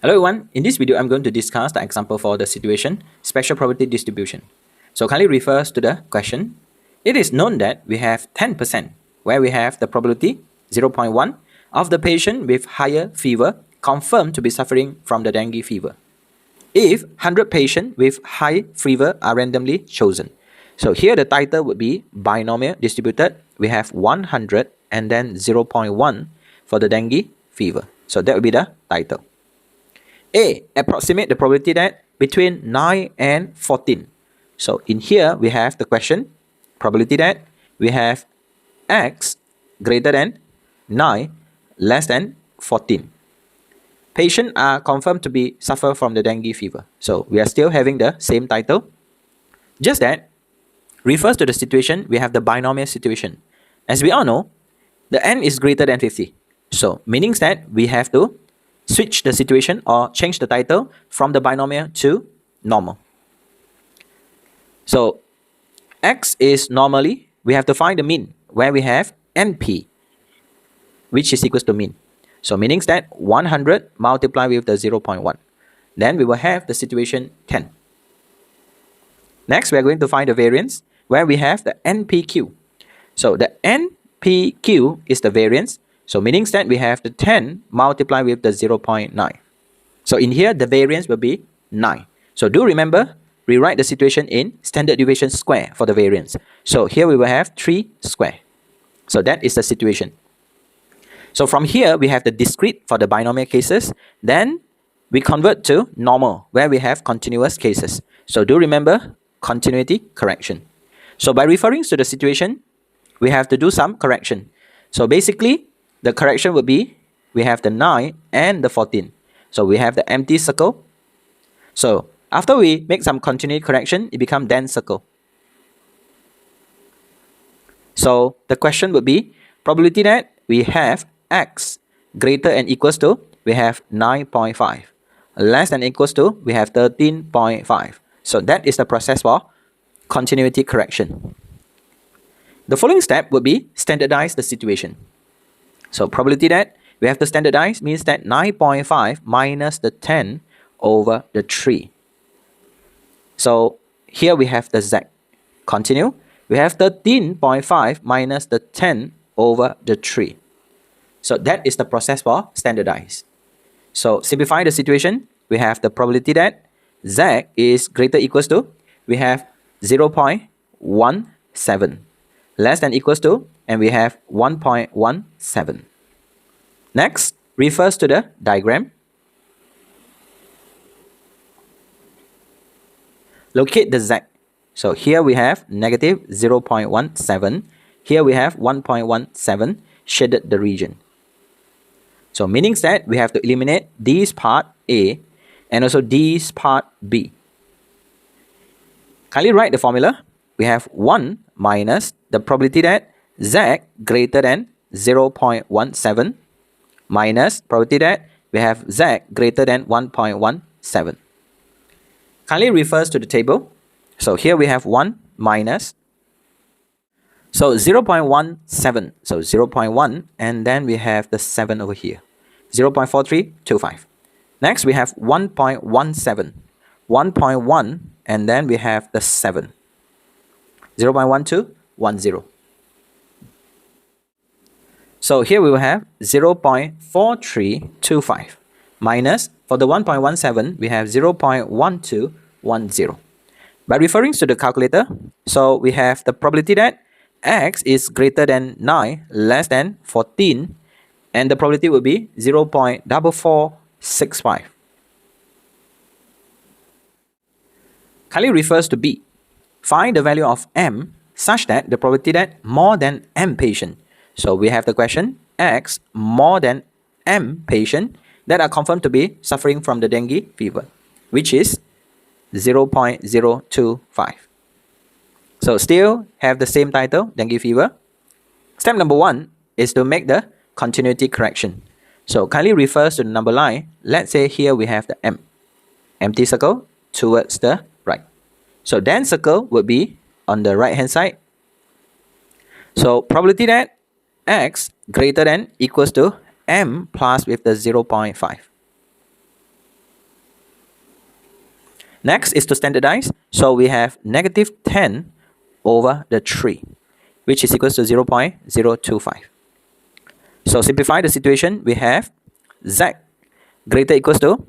Hello everyone, in this video I'm going to discuss the example for the situation special probability distribution. So kindly refers to the question. It is known that we have 10% where we have the probability 0.1 of the patient with higher fever confirmed to be suffering from the dengue fever. If 100 patients with high fever are randomly chosen. So here the title would be binomial distributed. We have 100 and then 0.1 for the dengue fever. So that would be the title. A. Approximate the probability that between 9 and 14. So in here we have the question, probability that we have x greater than 9 less than 14. Patients are confirmed to be suffer from the dengue fever. So we are still having the same title. Just that refers to the situation, we have the binomial situation. As we all know, the n is greater than 50. So meaning that we have to switch the situation or change the title from the binomial to normal. So x is normally, we have to find the mean where we have NP, which is equals to mean. So meaning that 100 multiplied with the 0.1. Then we will have the situation 10. Next, we are going to find the variance where we have the NPQ. So the NPQ is the variance. So meaning that we have the 10 multiplied with the 0.9. So in here, the variance will be 9. So do remember, rewrite the situation in standard deviation square for the variance. So here we will have 3 square. So that is the situation. So from here, we have the discrete for the binomial cases. Then we convert to normal, where we have continuous cases. So do remember, continuity correction. So by referring to the situation, we have to do some correction. So basically, the correction would be, we have the 9 and the 14. So we have the empty circle. So after we make some continuity correction, it becomes dense circle. So the question would be, probability that we have x greater and equals to, we have 9.5. Less than equals to, we have 13.5. So that is the process for continuity correction. The following step would be standardize the situation. So probability that we have to standardize means that 9.5 minus the 10 over the 3. So here we have the z. Continue. We have 13.5 minus the 10 over the 3. So that is the process for standardize. So simplify the situation. We have the probability that z is greater equals to, we have 0.17. Less than equals to, and we have 1.17. Next, refers to the diagram. Locate the z. So here we have negative 0.17. Here we have 1.17, shaded the region. So meaning that we have to eliminate this part A and also this part B. Kindly write the formula. We have 1 minus the probability that z greater than 0.17 minus probability that we have z greater than 1.17. Kindly refers to the table. So here we have 1 minus. So 0.17. So 0.1 and then we have the 7 over here. 0.4325. Next we have 1.17. 1.1 and then we have the 7. 0.1210. So here we will have 0.4325 minus, for the 1.17 we have 0.1210. By referring to the calculator, so we have the probability that x is greater than 9 less than 14, and the probability will be 0.4465. Kindly refers to B. Find the value of m such that the probability that more than m patient. So we have the question, x more than m patient that are confirmed to be suffering from the dengue fever, which is 0.025. So still have the same title, dengue fever. Step number 1 is to make the continuity correction. So kindly refers to the number line. Let's say here we have the m. Empty circle towards the right. So dense circle would be on the right hand side. So probability that x greater than equals to m plus with the 0.5. Next is to standardize. So we have negative 10 over the 3, which is equals to 0.025. So simplify the situation, we have Z greater equals to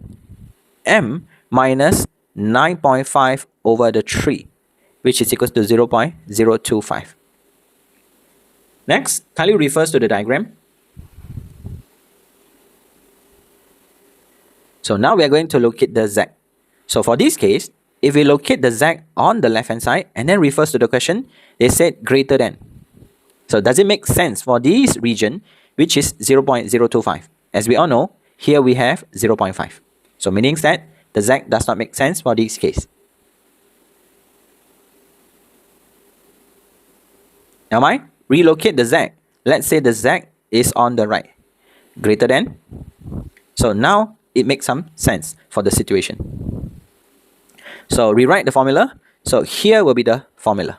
M minus 9.5 over the 3, which is equals to 0.025. Next, kindly refers to the diagram. So now we are going to locate the Z. So for this case, if we locate the Z on the left hand side and then refers to the question, they said greater than. So does it make sense for this region, which is 0.025? As we all know, here we have 0.5. So meaning that the Z does not make sense for this case. Now I relocate the Z. Let's say the Z is on the right. Greater than. So now it makes some sense for the situation. So rewrite the formula. So here will be the formula.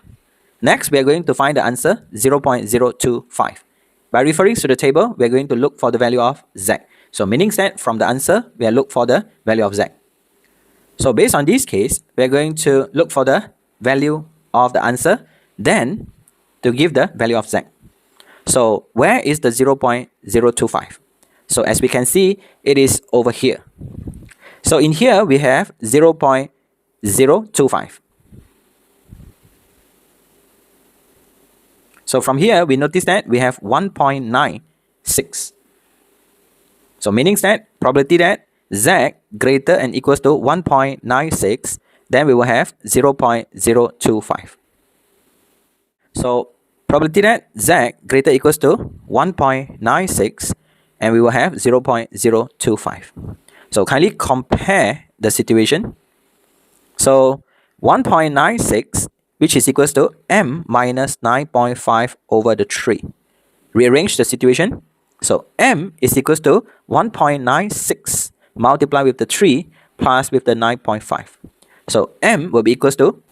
Next, we are going to find the answer 0.025. By referring to the table, we are going to look for the value of Z. So meaning that from the answer, we are look for the value of Z. So based on this case, we are going to look for the value of the answer, then to give the value of Z. So where is the 0.025? So as we can see, it is over here. So in here, we have 0.025. So from here, we notice that we have 1.96. So meaning that probability that Z greater and equals to 1.96, then we will have 0.025. So probability that Z greater equals to 1.96, and we will have 0.025. So kindly compare the situation. So 1.96, which is equals to M minus 9.5 over the 3. Rearrange the situation. So M is equals to 1.96 multiplied with the 3 plus with the 9.5. So M will be equals to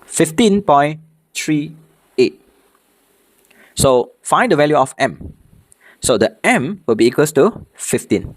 15.38. So find the value of M. So the M will be equals to 15.